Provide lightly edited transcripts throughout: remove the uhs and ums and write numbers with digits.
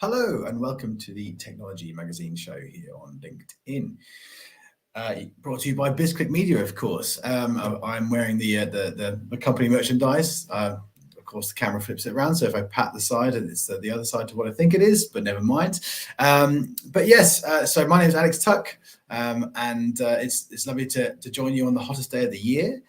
Hello and welcome to the Technology Magazine show here on LinkedIn. Brought to you by BizClik Media, of course. I'm wearing the company merchandise. Of course, the camera flips it around, so if I pat the side, it's the other side to what I think it is, but never mind. But yes, so my name is Alex Tuck, and it's lovely to join you on the hottest day of the year.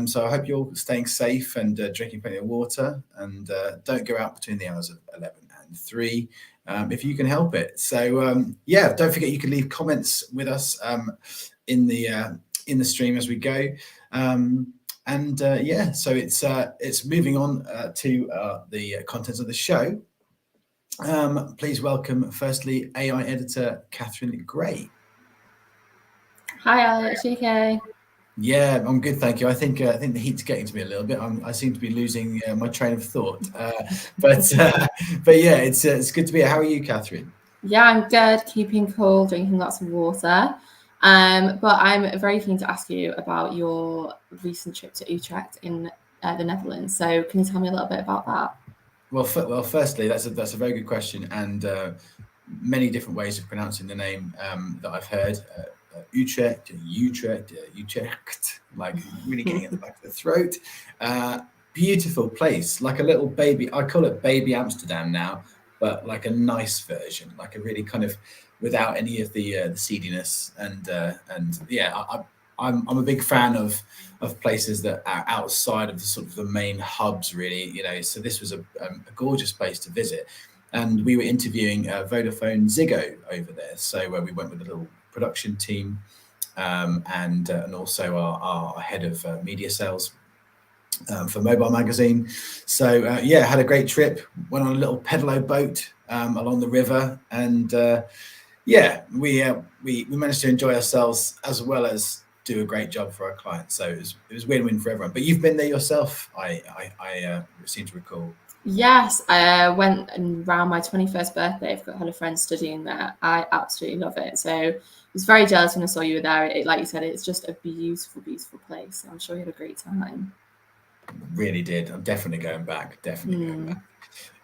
So I hope you're staying safe and drinking plenty of water, and don't go out between the hours of 11 and 3. If you can help it. So yeah, don't forget you can leave comments with us in the stream as we go. Yeah, so it's moving on to the contents of the show. Please welcome firstly AI editor Catherine Gray. Hi Alex, you okay? Yeah, I'm good, thank you. I think the heat's getting to me a little bit. I seem to be losing my train of thought. But yeah, it's good to be here. How are you, Catherine? Yeah, I'm good, keeping cool, drinking lots of water. But I'm very keen to ask you about your recent trip to Utrecht in the Netherlands. So can you tell me a little bit about that? Well, firstly, that's a very good question, and many different ways of pronouncing the name that I've heard. Utrecht, Utrecht, like really getting at the back of the throat. Beautiful place, like a little baby. I call it baby Amsterdam now, but like a nice version, like a really kind of without any of the seediness. And yeah, I'm a big fan of places that are outside of the sort of the main hubs, really. So this was a gorgeous place to visit. And we were interviewing Vodafone Ziggo over there. So we went with a little production team and also our head of media sales for Mobile Magazine. So yeah, had a great trip. Went on a little pedalo boat along the river, and yeah, we managed to enjoy ourselves as well as do a great job for our clients. So it was win-win for everyone. But you've been there yourself, I seem to recall. Yes, I went around my 21st birthday. Had a friend studying there. I absolutely love it. So I was very jealous when I saw you were there. Like you said, it's just a beautiful, beautiful place. So I'm sure you had a great time. Really did. I'm definitely going back. Definitely going back.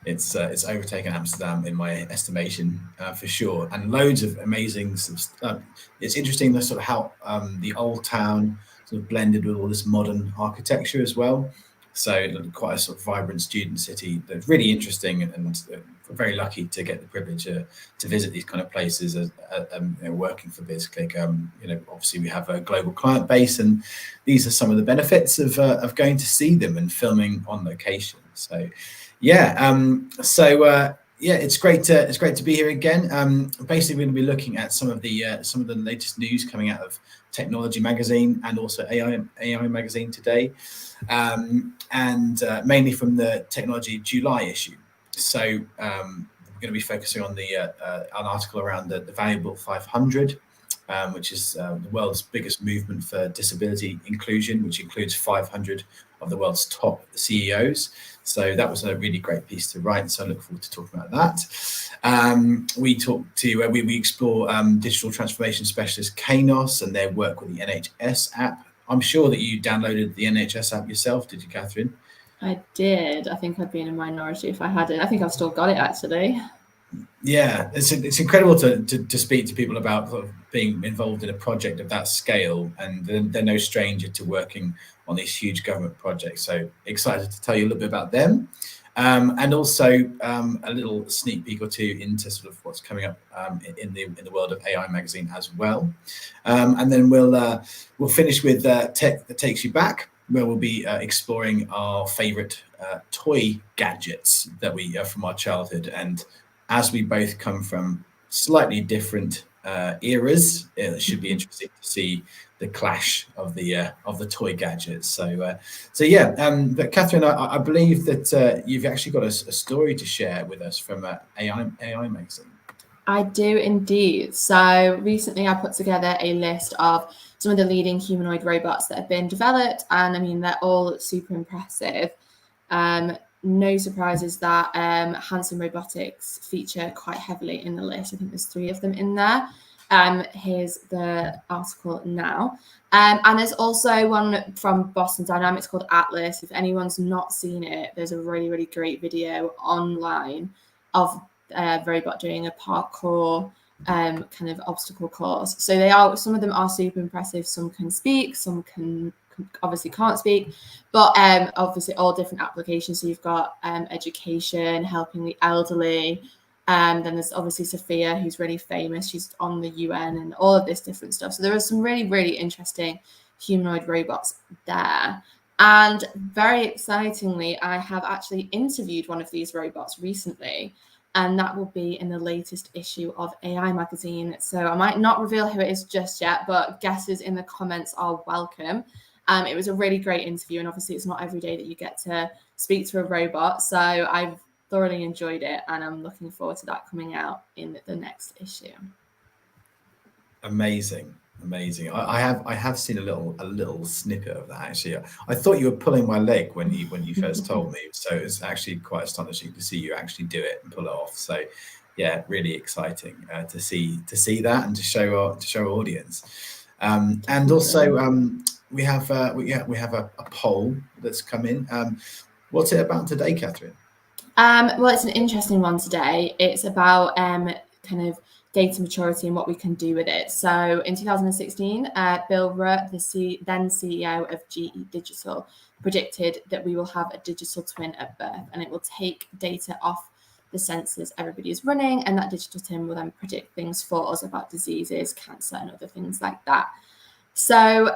It's overtaken Amsterdam in my estimation for sure, and loads of amazing. It's interesting the sort of how the old town sort of blended with all this modern architecture as well. So quite a sort of vibrant student city. That's really interesting, and very lucky to get the privilege to visit these kind of places. Working for BizClik, obviously we have a global client base, and these are some of the benefits of going to see them and filming on location. So. Yeah. Yeah, it's great to be here again. Basically, we're going to be looking at some of the latest news coming out of Technology Magazine and also AI Magazine today, and mainly from the Technology July issue. So we're going to be focusing on an article around the Valuable 500. Which is the world's biggest movement for disability inclusion, which includes 500 of the world's top CEOs. So that was a really great piece to write. So I look forward to talking about that. We explore digital transformation specialist Kanos and their work with the NHS app. I'm sure that you downloaded the NHS app yourself, did you, Catherine? I did. I think I'd be in a minority if I hadn't. I think I've still got it actually. Yeah, it's incredible to speak to people about sort of being involved in a project of that scale, and they're no stranger to working on these huge government projects. So excited to tell you a little bit about them, and also a little sneak peek or two into sort of what's coming up in the world of AI Magazine as well, and then we'll finish with Tech That Takes You Back, where we'll be exploring our favorite toy gadgets that we from our childhood. And as we both come from slightly different eras, it should be interesting to see the clash of the toy gadgets. So yeah, but Catherine, I believe that you've actually got a story to share with us from AI Magazine. I do indeed. So recently I put together a list of some of the leading humanoid robots that have been developed, and I mean they're all super impressive. No surprises that Hanson Robotics feature quite heavily in the list. I think there's 3 of them in there. Here's the article now. And there's also one from Boston Dynamics called Atlas. If anyone's not seen it, there's a really, really great video online of robot doing a parkour kind of obstacle course. So some of them are super impressive. Some can speak, some obviously can't speak, but obviously all different applications. So you've got education, helping the elderly. Then there's obviously Sophia, who's really famous. She's on the UN and all of this different stuff. So there are some really, really interesting humanoid robots there. And very excitingly, I have actually interviewed one of these robots recently, and that will be in the latest issue of AI magazine. So I might not reveal who it is just yet, but guesses in the comments are welcome. It was a really great interview, and obviously it's not every day that you get to speak to a robot. So I've thoroughly enjoyed it, and I'm looking forward to that coming out in the next issue. Amazing. I have seen a little snippet of that actually. I thought you were pulling my leg when you first told me, so it's actually quite astonishing to see you actually do it and pull it off. So yeah, really exciting to see that and to show our audience. And also we have a poll that's come in. What's it about today, Catherine? Well, it's an interesting one today. It's about kind of data maturity and what we can do with it. So in 2016, Bill Rutt, the then CEO of GE Digital, predicted that we will have a digital twin at birth, and it will take data off the sensors everybody is running, and that digital twin will then predict things for us about diseases, cancer, and other things like that. So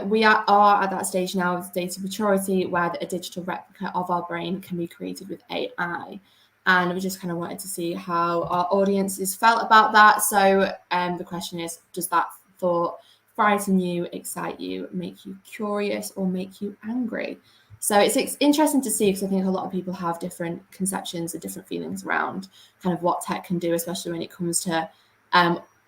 we are at that stage now of data maturity where a digital replica of our brain can be created with AI. And we just kind of wanted to see how our audiences felt about that. So the question is, does that thought frighten you, excite you, make you curious, or make you angry? So it's interesting to see, because I think a lot of people have different conceptions and different feelings around kind of what tech can do, especially when it comes to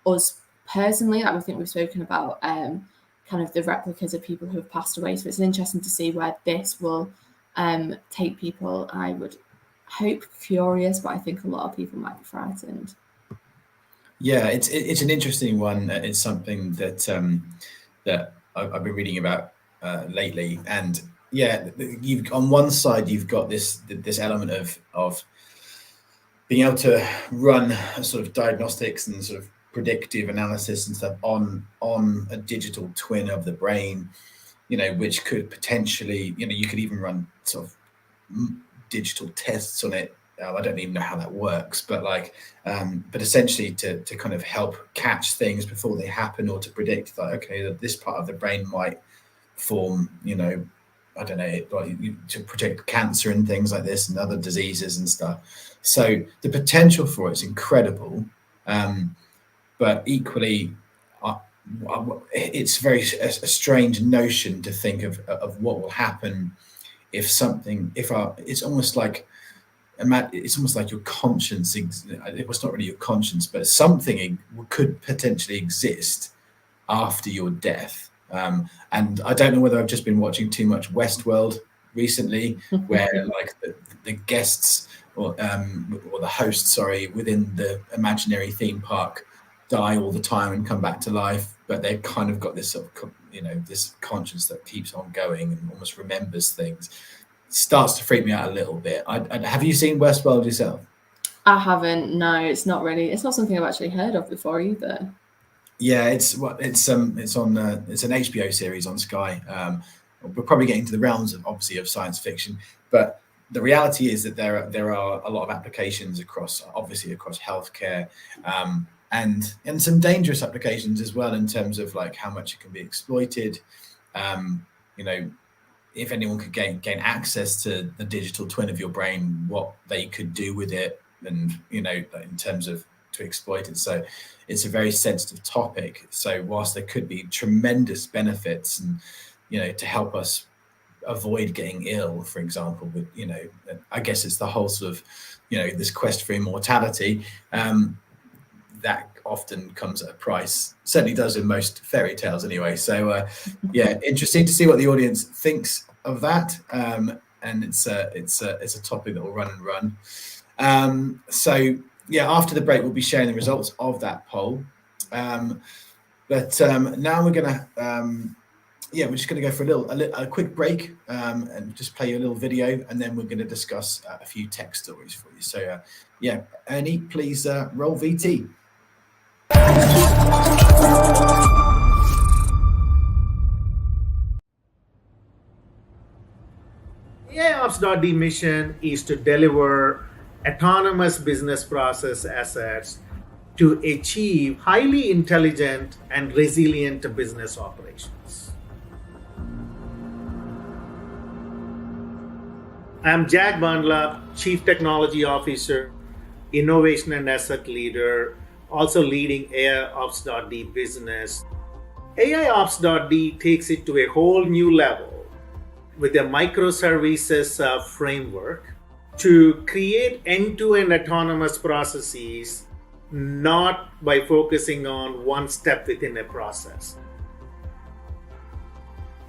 us personally. Like I think we've spoken about kind of the replicas of people who have passed away. So it's interesting to see where this will take people. I would hope curious, but I think a lot of people might be frightened. Yeah, it's an interesting one. It's something that that I've been reading about lately, and yeah, on one side you've got this element of being able to run a sort of diagnostics and sort of predictive analysis and stuff on a digital twin of the brain, which could potentially, you could even run sort of digital tests on it. I don't even know how that works, but but essentially to kind of help catch things before they happen, or to predict that, okay, that this part of the brain might form, I don't know, to predict cancer and things like this and other diseases and stuff. So the potential for it's incredible, but equally, it's a strange notion to think of what will happen if something. It's almost like your conscience. It was not really your conscience, but something could potentially exist after your death. And I don't know whether I've just been watching too much Westworld recently, where like the guests or the hosts, within the imaginary theme park die all the time and come back to life, but they've kind of got this sort of, this conscience that keeps on going and almost remembers things. It starts to freak me out a little bit. Have you seen Westworld yourself? I haven't. No, it's not something I've actually heard of before either. Yeah, it's an HBO series on Sky. We're probably getting to the realms of science fiction, but the reality is that there are a lot of applications across healthcare, and some dangerous applications as well, in terms of like how much it can be exploited. If anyone could gain access to the digital twin of your brain, what they could do with it, and in terms of to exploit it. So it's a very sensitive topic. So whilst there could be tremendous benefits, and to help us avoid getting ill, for example, with I guess it's the whole sort of this quest for immortality, that often comes at a price. Certainly does in most fairy tales anyway. So yeah, interesting to see what the audience thinks of that, and it's a topic that will run and run. So yeah, after the break we'll be sharing the results of that poll, but now we're going to yeah, we're just going to go for a quick break and just play you a little video, and then we're going to discuss a few tech stories for you. So yeah, Ernie, please roll VT. AIOps.D mission is to deliver autonomous business process assets to achieve highly intelligent and resilient business operations. I'm Jack Bandla, Chief Technology Officer, Innovation and Asset Leader, also leading AIOps.D business. AIOps.D takes it to a whole new level with a microservices framework to create end-to-end autonomous processes, not by focusing on one step within a process.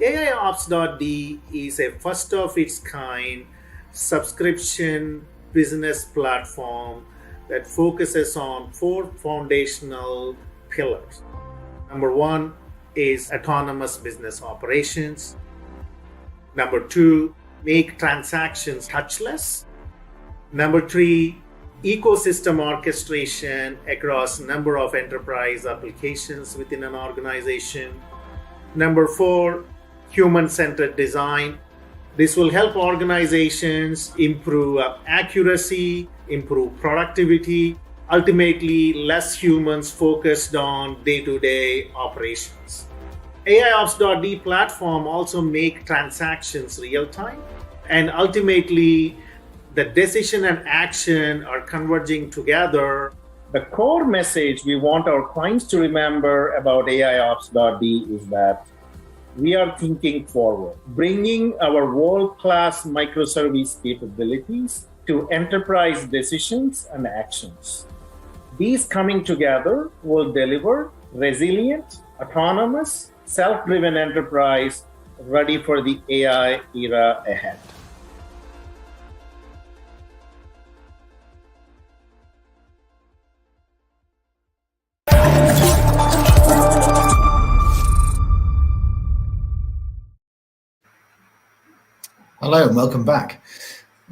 AIOps.D is a first of its kind subscription business platform that focuses on 4 foundational pillars. Number 1 is autonomous business operations. Number 2, make transactions touchless. Number 3, ecosystem orchestration across a number of enterprise applications within an organization. Number 4, human-centered design. This will help organizations improve accuracy, improve productivity, ultimately less humans focused on day-to-day operations. AIOps.D platform also make transactions real-time, and ultimately the decision and action are converging together. The core message we want our clients to remember about AIOps.D is that we are thinking forward, bringing our world-class microservice capabilities to enterprise decisions and actions. These coming together will deliver resilient, autonomous, self-driven enterprise ready for the AI era ahead. Hello and welcome back.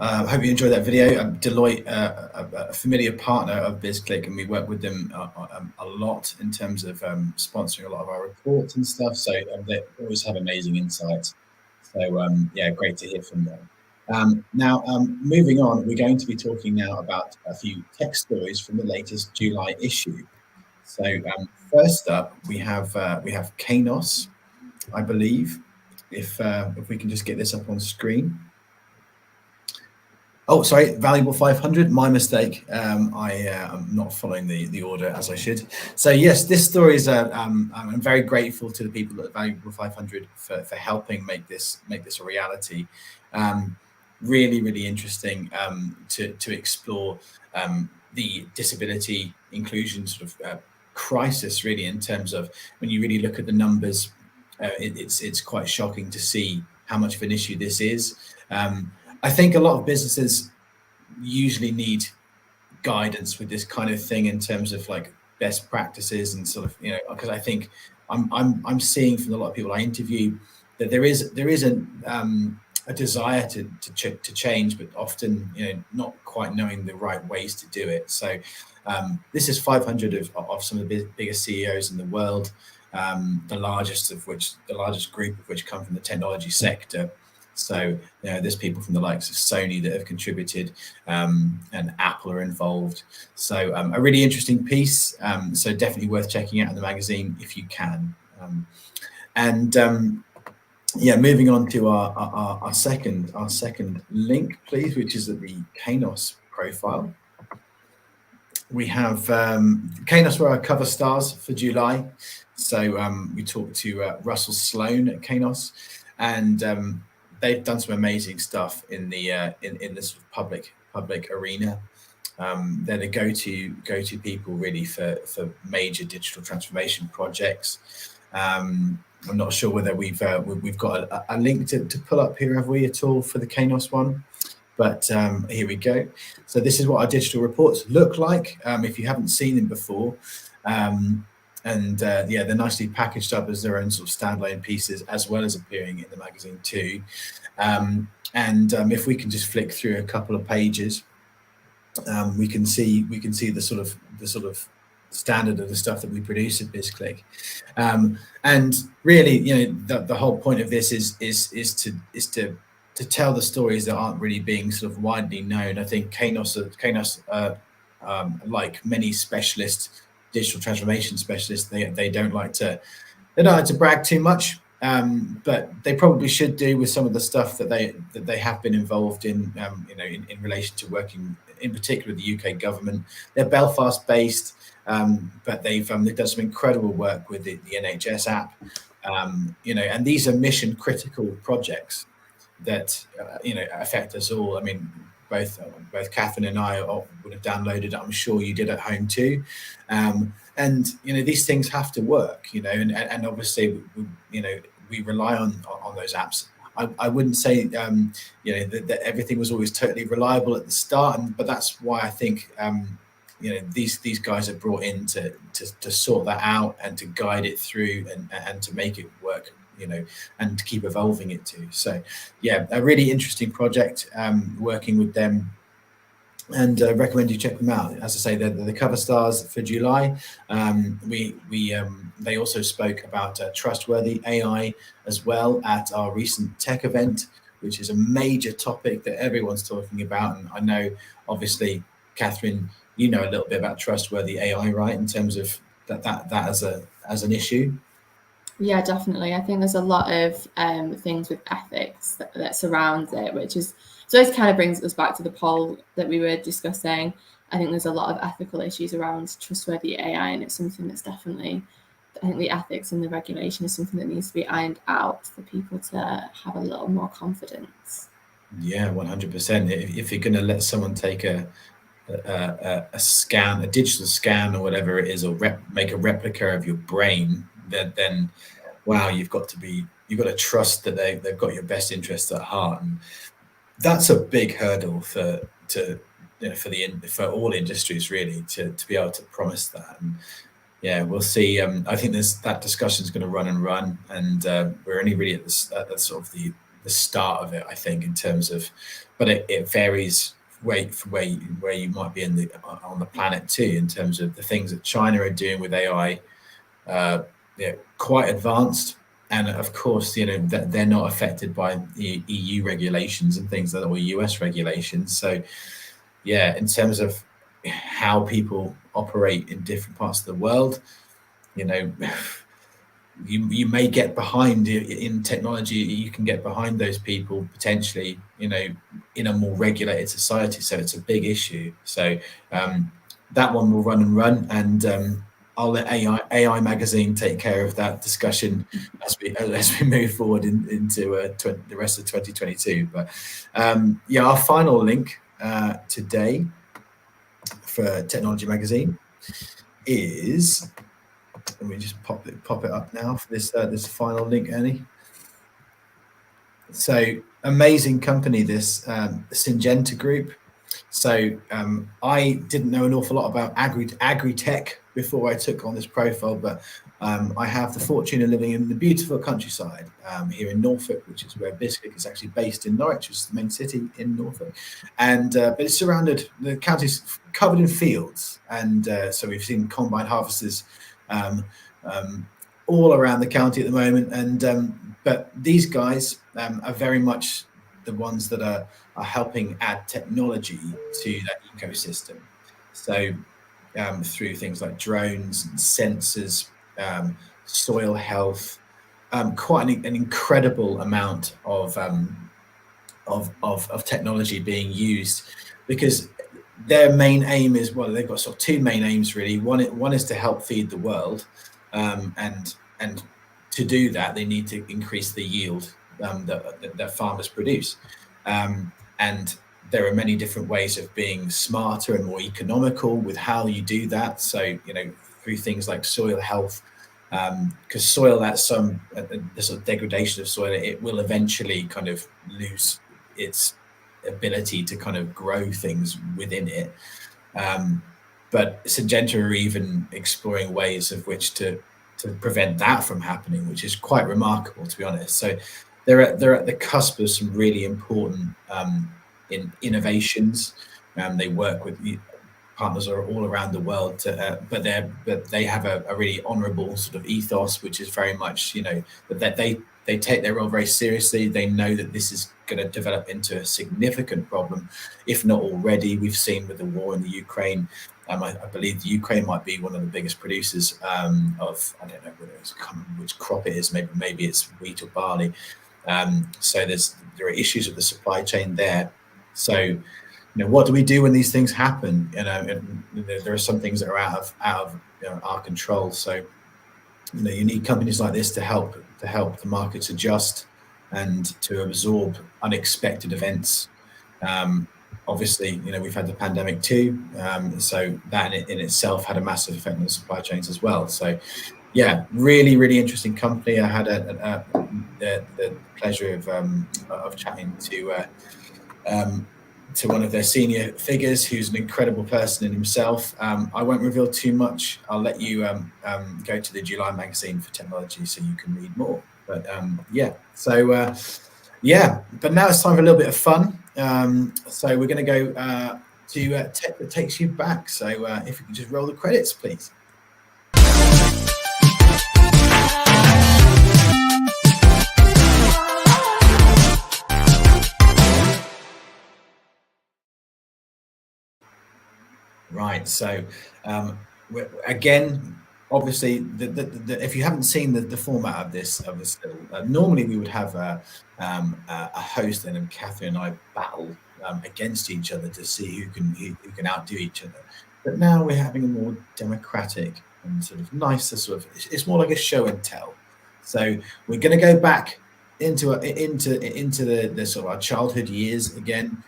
I hope you enjoyed that video. Deloitte, a familiar partner of BizClik, and we work with them a lot in terms of sponsoring a lot of our reports and stuff. So they always have amazing insights. So yeah, great to hear from them. Now, moving on, we're going to be talking now about a few tech stories from the latest July issue. So first up, we have Kainos, I believe. If we can just get this up on screen. Oh, sorry, Valuable 500, my mistake. I am not following the order as I should. So yes, this story is, I'm very grateful to the people at Valuable 500 for helping make this a reality. Really, really interesting to explore the disability inclusion sort of crisis, really, in terms of when you really look at the numbers, it's quite shocking to see how much of an issue this is. I think a lot of businesses usually need guidance with this kind of thing in terms of like best practices and sort of, you know, because I think I'm seeing from a lot of people I interview that there is a desire to change, but often, you know, not quite knowing the right ways to do it. So this is 500 of some of the biggest CEOs in the world, the largest group of which come from the technology sector. So, you know, there's people from the likes of Sony that have contributed, and Apple are involved. So a really interesting piece. So definitely worth checking out in the magazine if you can. Yeah, moving on to our second link, please, which is at the Kainos profile. We have Kainos were our cover stars for July. So we talked to Russell Sloan at Kainos, and they've done some amazing stuff in the sort of public arena. They're the go-to people really for major digital transformation projects. I'm not sure whether we've got a link to pull up here, have we at all, for the Kainos one? But here we go. So this is what our digital reports look like. If you haven't seen them before, yeah, they're nicely packaged up as their own sort of standalone pieces, as well as appearing in the magazine too. If we can just flick through a couple of pages, we can see the sort of standard of the stuff that we produce at BizClik. And really, the whole point of this is to tell the stories that aren't really being sort of widely known. I think Kainos, like many specialists, digital transformation specialists, they don't like to brag too much, but they probably should do with some of the stuff that they have been involved in, in relation to working, in particular, with the UK government. They're Belfast based, but they've done some incredible work with the NHS app, and these are mission critical projects that affect us all. I mean, both Catherine and I would have downloaded it. I'm sure you did at home too. And these things have to work, and obviously we rely on those apps. I wouldn't say that everything was always totally reliable at the start, but that's why I think these guys are brought in to sort that out and to guide it through and to make it work, and to keep evolving it too. So yeah, a really interesting project, working with them. And recommend you check them out. As I say, they're the cover stars for July. They also spoke about trustworthy AI as well at our recent tech event, which is a major topic that everyone's talking about. And I know, obviously, Catherine, you know a little bit about trustworthy AI, right? In terms of that as an issue. Yeah, definitely. I think there's a lot of things with ethics that surrounds it, which is, so this kind of brings us back to the poll that we were discussing. I think there's a lot of ethical issues around trustworthy AI, and it's something that's definitely, I think the ethics and the regulation is something that needs to be ironed out for people to have a little more confidence. Yeah, 100%. If you're going to let someone take a scan, a digital scan or whatever it is, or make a replica of your brain, then wow, you've got to trust that they've got your best interests at heart. And that's a big hurdle for all industries, really, to be able to promise that. And yeah, we'll see. I think that discussion is going to run, and we're only really at the sort of the start of it, I think, in terms of, but it varies where you might be on the planet too, in terms of the things that China are doing with AI. Quite advanced, and of course, that they're not affected by the EU regulations and things like that, or US regulations. So yeah, in terms of how people operate in different parts of the world, you may get behind in technology. You can get behind those people potentially, in a more regulated society. So it's a big issue. So that one will run, and I'll let AI magazine take care of that discussion as we move forward into the rest of 2022. But yeah, our final link today for Technology Magazine is, let me just pop it up now for this final link, Ernie. So amazing company, this Syngenta Group. So I didn't know an awful lot about agri-tech before I took on this profile, but I have the fortune of living in the beautiful countryside here in Norfolk, which is where BizClik is actually based, in Norwich, which is the main city in Norfolk. And but it's surrounded, the county's covered in fields, and so we've seen combine harvesters all around the county at the moment. And but these guys are very much the ones that are helping add technology to that ecosystem. So through things like drones and sensors, soil health, quite an incredible amount of technology being used, because their main aim is, well, they've got sort of two main aims really. One is to help feed the world, and to do that they need to increase the yield that farmers produce, and there are many different ways of being smarter and more economical with how you do that. So through things like soil health, because soil, at the sort of degradation of soil, it will eventually kind of lose its ability to kind of grow things within it. but Syngenta are even exploring ways of which to prevent that from happening, which is quite remarkable, to be honest. So they're at the cusp of some really important innovations. They work with partners are all around the world, but they have a really honourable sort of ethos, which is very much, you know, that they take their role very seriously. They know that this is going to develop into a significant problem, if not already. We've seen with the war in the Ukraine. I believe the Ukraine might be one of the biggest producers of, I don't know which crop it is. Maybe it's wheat or barley. So there are issues with the supply chain there. So, you know, what do we do when these things happen? You know, and there are some things that are out of our control. So, you know, you need companies like this to help the markets adjust and to absorb unexpected events. Obviously, you know, we've had the pandemic too, so that in itself had a massive effect on the supply chains as well. So, yeah, really, really interesting company. I had the pleasure of chatting to one of their senior figures, who's an incredible person in himself. I won't reveal too much. I'll let you go to the July magazine for technology so you can read more. But yeah, so yeah, but now it's time for a little bit of fun. So we're going to go to tech that takes you back. So if you could just roll the credits, please. Right. So again, obviously, if you haven't seen the format of this, normally we would have a host, and then Catherine and I battle against each other to see who can outdo each other. But now we're having a more democratic and sort of nicer it's more like a show and tell. So we're going to go back into the sort of our childhood years again,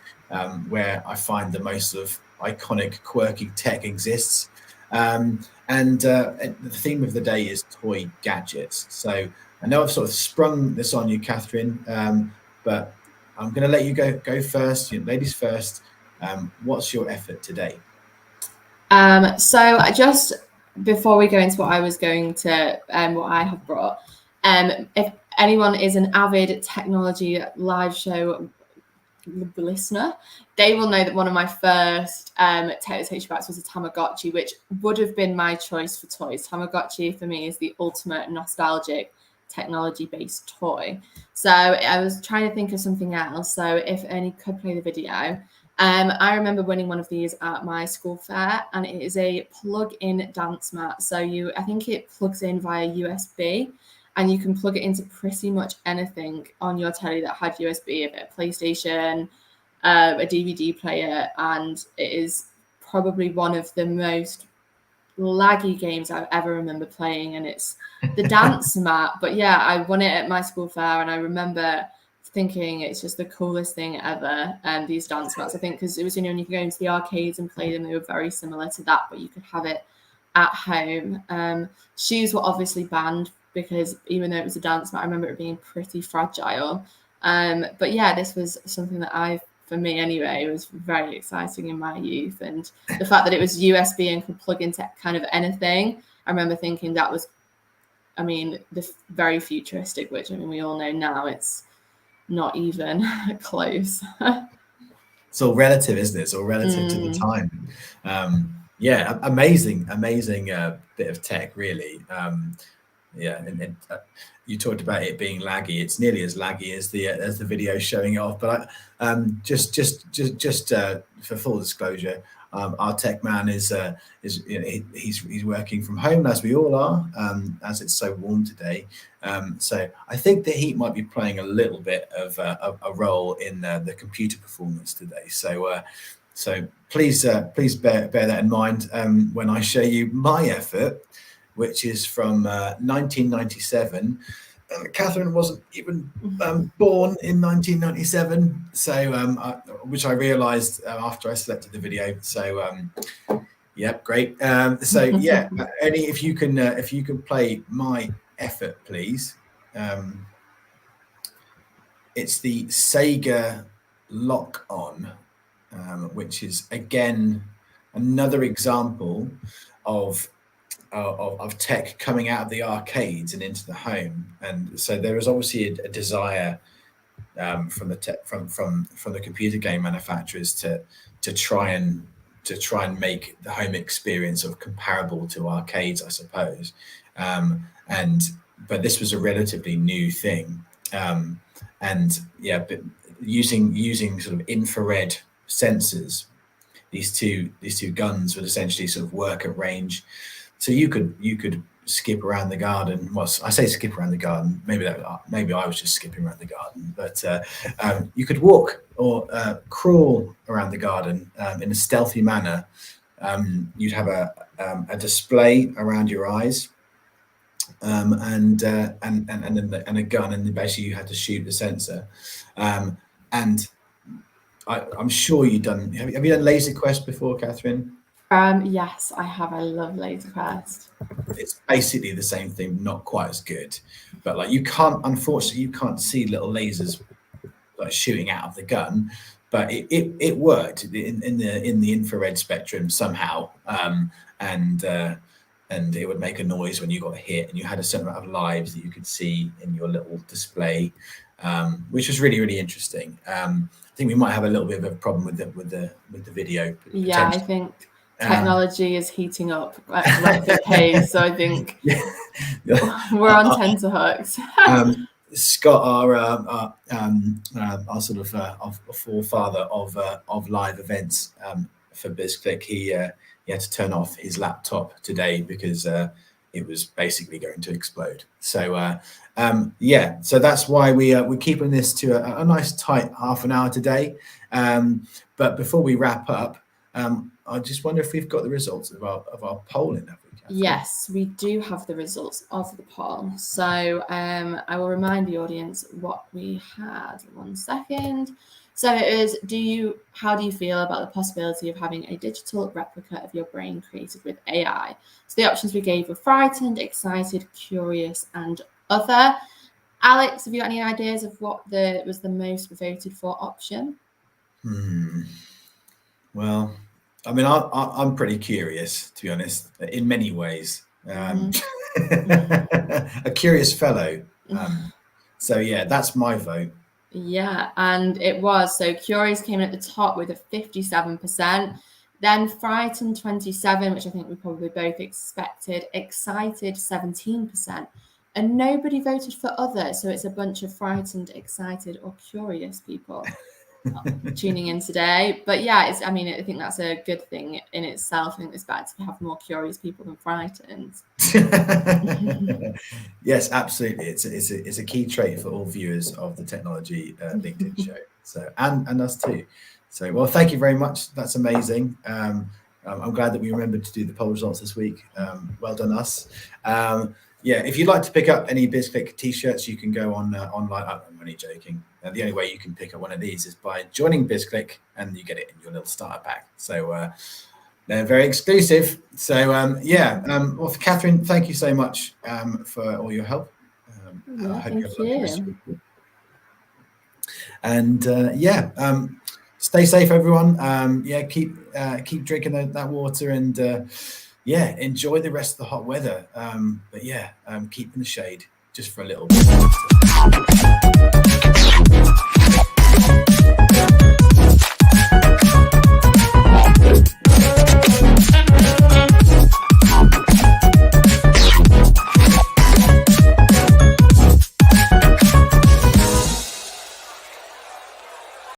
where I find the most sort of iconic, quirky tech exists. And the theme of the day is toy gadgets. So I know I've sort of sprung this on you, Catherine, but I'm going to let you go first. Ladies first. What's your effort today? So just before we go into what I was going to, what I have brought, if anyone is an avid technology live show listener, they will know that one of my first tech that takes you back was a Tamagotchi, which would have been my choice for toys. Tamagotchi for me is the ultimate nostalgic technology-based toy. So I was trying to think of something else. So if any could play the video. I remember winning one of these at my school fair, and it is a plug-in dance mat. So I think it plugs in via USB, and you can plug it into pretty much anything on your telly that had USB, a PlayStation, a DVD player, and it is probably one of the most laggy games I've ever remember playing, and it's the dance mat. But yeah, I won it at my school fair, and I remember thinking it's just the coolest thing ever. And these dance mats, I think, because it was, you know, when you could go into the arcades and play them, they were very similar to that, but you could have it at home. Shoes were obviously banned, because even though it was a dance mat, I remember it being pretty fragile. But yeah, this was something that for me anyway, was very exciting in my youth. And the fact that it was USB and could plug into kind of anything, I remember thinking that was, I mean, very futuristic, which, I mean, we all know now it's not even close. It's all relative, isn't it? It's all relative to the time. Yeah, amazing bit of tech, really. Yeah, and you talked about it being laggy. It's nearly as laggy as the video showing it off. But just for full disclosure, our tech man is you know, he's working from home, as we all are, as it's so warm today. So I think the heat might be playing a little bit of a role in the computer performance today. So please bear that in mind when I show you my effort, which is from 1997. Catherine wasn't even born in 1997, so which I realised after I selected the video. So yeah, great. So yeah, Eddie, if you can play my effort, please. It's the Sega Lock On, which is again another example of tech coming out of the arcades and into the home. And so there is obviously a desire from the computer game manufacturers to try and make the home experience sort of comparable to arcades, I suppose. But this was a relatively new thing, but using sort of infrared sensors, these two guns would essentially sort of work at range. So you could skip around the garden. Well, I say skip around the garden. Maybe I was just skipping around the garden. But you could walk or crawl around the garden in a stealthy manner. You'd have a display around your eyes, and a gun, and basically you had to shoot the sensor. And I'm sure you've done. Have you done Laser Quest before, Catherine? Yes, I have. I love Laser Quest. It's basically the same thing, not quite as good, but like unfortunately you can't see little lasers like shooting out of the gun, but it worked in the infrared spectrum somehow, and it would make a noise when you got hit, and you had a certain amount of lives that you could see in your little display, which was really, really interesting. I think we might have a little bit of a problem with the video. Yeah, I think technology is heating up at rapid pace, so I think we're on tenterhooks. Scott, our sort of forefather of live events for BizClik, he had to turn off his laptop today because it was basically going to explode. So so that's why we're keeping this to a nice tight half an hour today. But before we wrap up, I just wonder if we've got the results of our polling. Have we, Catherine? Yes, we do have the results of the poll. So I will remind the audience what we had. 1 second. So it is, how do you feel about the possibility of having a digital replica of your brain created with AI? So the options we gave were frightened, excited, curious, and other. Alex, have you got any ideas of what was the most voted for option? Well, I mean, I'm pretty curious, to be honest, in many ways. A curious fellow. So yeah, that's my vote. Yeah, and it was. So curious came in at the top with a 57%. Then frightened 27%, which I think we probably both expected. Excited 17%. And nobody voted for other. So it's a bunch of frightened, excited, or curious people tuning in today. But yeah, I think that's a good thing in itself. I think it's better to have more curious people than frightened. Yes, absolutely. It's a key trait for all viewers of the Technology LinkedIn show. So and us too. So well, thank you very much. That's amazing. I'm glad that we remembered to do the poll results this week. Well done, us. Yeah, if you'd like to pick up any BizClik t-shirts, you can go online. I'm only joking. The only way you can pick up one of these is by joining BizClik, and you get it in your little starter pack. So they're very exclusive. So well, for Catherine, thank you so much for all your help. I hope you have and stay safe, everyone. Keep drinking that water, and enjoy the rest of the hot weather. But keep in the shade just for a little bit.